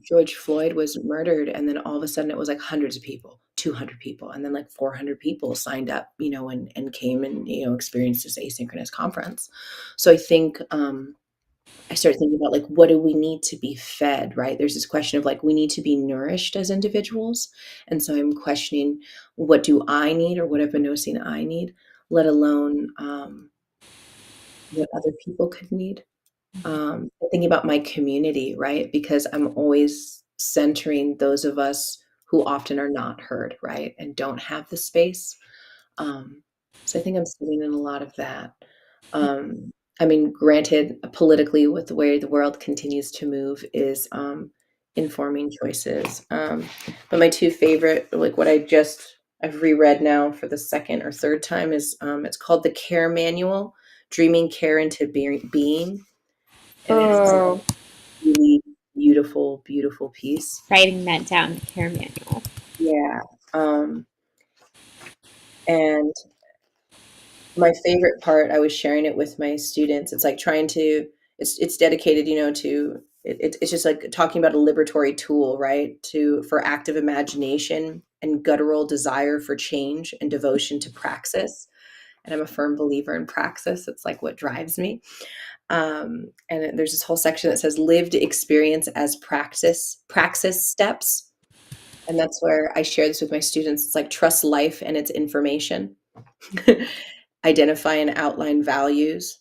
George Floyd was murdered, and then all of a sudden it was like hundreds of people, 200 people, and then like 400 people signed up, and came and, experienced this asynchronous conference. So I think I started thinking about like, what do we need to be fed, right? There's this question of like, we need to be nourished as individuals. And so I'm questioning, what do I need or what I've been noticing I need, let alone what other people could need. Thinking about my community, right? Because I'm always centering those of us who often are not heard, right? And don't have the space. So I think I'm sitting in a lot of that. I mean, granted, politically, with the way the world continues to move, is informing choices. But my two favorite, like what I've reread now for the second or third time, is it's called The Care Manual: Dreaming Care into Being, and it's a Oh, really beautiful, beautiful piece. writing that down, the care manual. Yeah. And my favorite part, I was sharing it with my students. It's like trying to, it's dedicated, to it's just like talking about a liberatory tool, right? For active imagination and guttural desire for change and devotion to praxis. And I'm a firm believer in praxis. It's like what drives me. And there's this whole section that says lived experience as praxis steps. And that's where I share this with my students. It's like trust life and its information. Identify and outline values.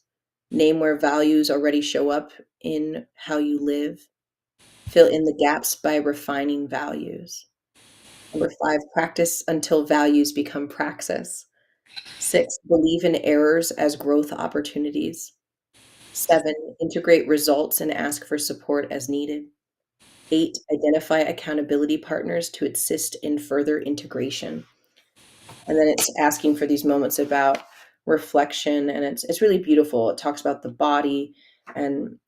Name where values already show up in how you live. Fill in the gaps by refining values. Number 5, practice until values become praxis. 6, believe in errors as growth opportunities. 7, integrate results and ask for support as needed. 8, identify accountability partners to assist in further integration. And then it's asking for these moments about reflection, and it's really beautiful. It talks about the body and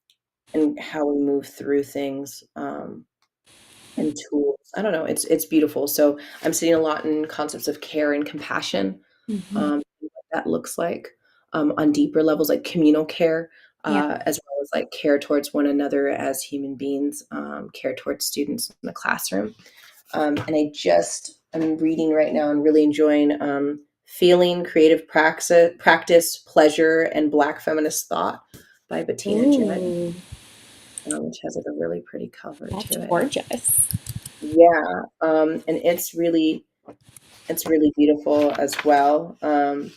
how we move through things, and tools. I don't know, it's beautiful. So I'm seeing a lot in concepts of care and compassion, Mm-hmm. what that looks like, on deeper levels, like communal care, Yeah. as well as like care towards one another as human beings, care towards students in the classroom. And I'm reading right now and really enjoying, Feeling, Creative Practice, Pleasure, and Black Feminist Thought by Bettina Judd, Ooh, which has like a really pretty cover that's to it. gorgeous. Yeah, and it's really beautiful as well. And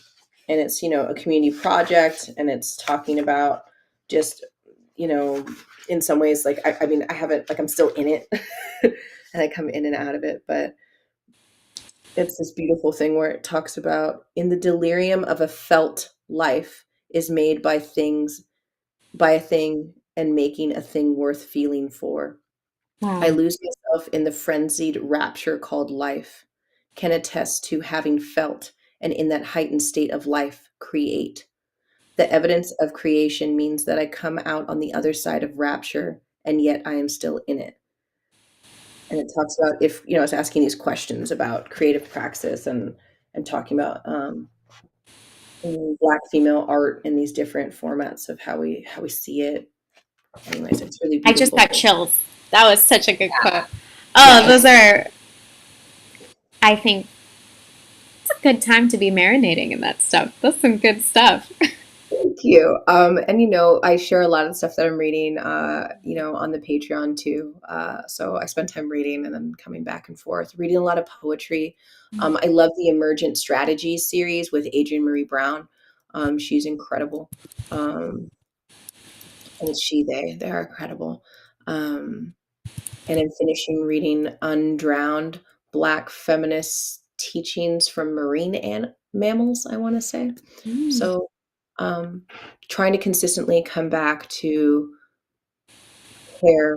it's, a community project, and it's talking about just, you know, in some ways, like, I mean, I haven't, like, I'm still in it and I come in and out of it, but it's this beautiful thing where it talks about in the delirium of a felt life is made by a thing and making a thing worth feeling for. I Wow. lose myself in the frenzied rapture called life, can attest to having felt, and in that heightened state of life, create. The evidence of creation means that I come out on the other side of rapture, and yet I am still in it. And it talks about if, it's asking these questions about creative praxis and talking about, Black female art in these different formats of how we see it. Anyways, it's really I just got beautiful. chills. That was such a good quote. Yeah, Oh, those are, I think, it's a good time to be marinating in that stuff. That's some good stuff. thank you. And I share a lot of stuff that I'm reading, on the Patreon too. So I spend time reading and then coming back and forth, reading a lot of poetry. I love the Emergent Strategies series with Adrienne Marie Brown. She's incredible. And it's she, they are incredible. Um, and I'm finishing reading Undrowned Black Feminist Teachings from Marine Mammals, I want to say. Mm. So, um, trying to consistently come back to care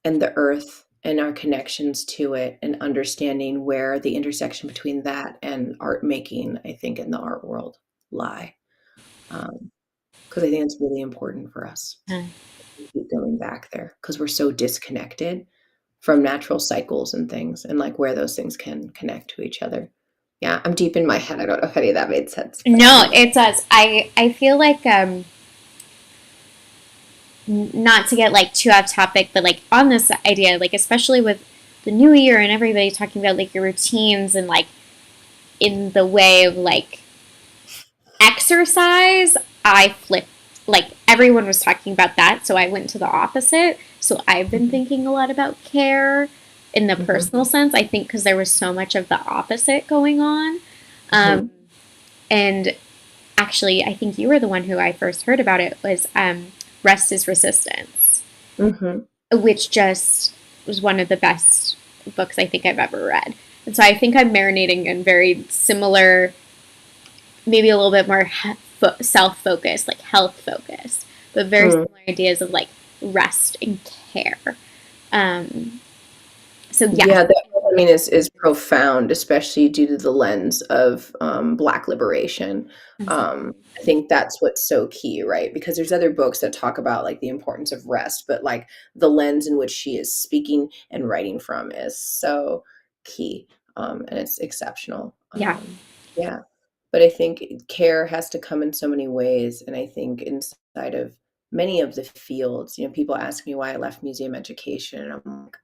and the earth and our connections to it, and understanding where the intersection between that and art making, I think, in the art world lie. Because I think it's really important for us Uh, to keep going back there because we're so disconnected from natural cycles and things, and like where those things can connect to each other. Yeah, I'm deep in my head. I don't know if any of that made sense, but No, it does. I feel like not to get like too off topic, but like on this idea, like especially with the new year and everybody talking about like your routines and like in the way of like exercise, I flipped. Like everyone was talking about that, so I went to the opposite. So I've been Mhm, thinking a lot about care in the mhm, personal sense. I think because there was so much of the opposite going on. Um, mhm, and actually, I think you were the one who I first heard about it was Rest is Resistance, mhm. which just was one of the best books I think I've ever read. And so I think I'm marinating in very similar, maybe a little bit more self focused, like health focused, but very Mm. similar ideas of like rest and care. Um, so yeah, Yeah, that I mean is profound, especially due to the lens of, Black liberation. I think that's what's so key, right? Because there's other books that talk about like the importance of rest, but like the lens in which she is speaking and writing from is so key, and it's exceptional. yeah, Yeah, but I think care has to come in so many ways, and I think inside of many of the fields, people ask me why I left museum education, and I'm like,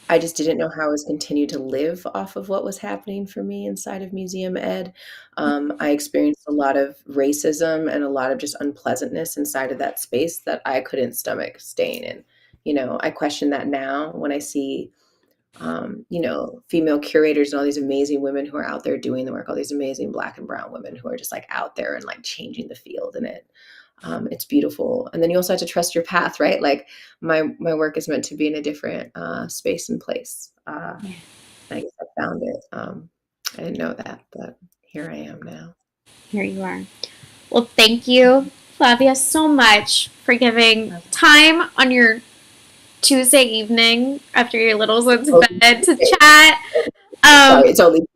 I just didn't know how I was continue to live off of what was happening for me inside of museum ed. I experienced a lot of racism and a lot of just unpleasantness inside of that space that I couldn't stomach staying in. I question that now when I see, female curators and all these amazing women who are out there doing the work, all these amazing Black and brown women who are just like out there and like changing the field in it. It's beautiful. And then you also have to trust your path, right? Like my work is meant to be in a different, space and place. yeah. I guess I found it. I didn't know that, but here I am now. Here you are. Well, thank you, Flavia, so much for giving time on your Tuesday evening after your littles went to bed to chat. Sorry, it's only.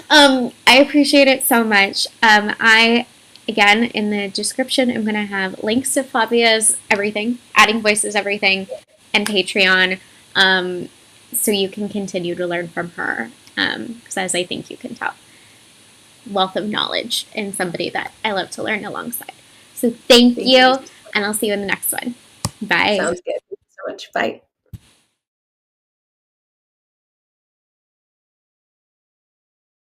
I appreciate it so much. Again, in the description, I'm going to have links to Flavia's everything, Adding Voices Everything, and Patreon, so you can continue to learn from her, because as I think you can tell, wealth of knowledge and somebody that I love to learn alongside. So thank you, and I'll see you in the next one. Bye. Sounds good. Thank you so much. Bye.